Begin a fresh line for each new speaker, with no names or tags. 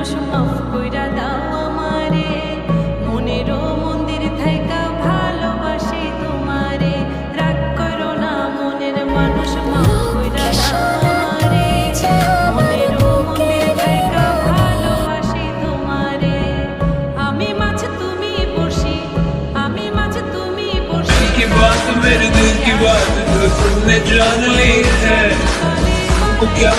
মানুষ মাফ কইরা দাও আমারে, মনেরও মন্দির থাইকা ভালোবাসি তোমারে। রাগ করো না মনের মানুষ, মাফ কইরা দাও আমারে, মনেরও মন্দির থাইকা ভালোবাসি তোমারে। আমি মাছ তুমি বসি, আমি মাছ তুমি বসি,
दिल की बात मेरे दिल की बात तो तुमने जान ली है, वो क्या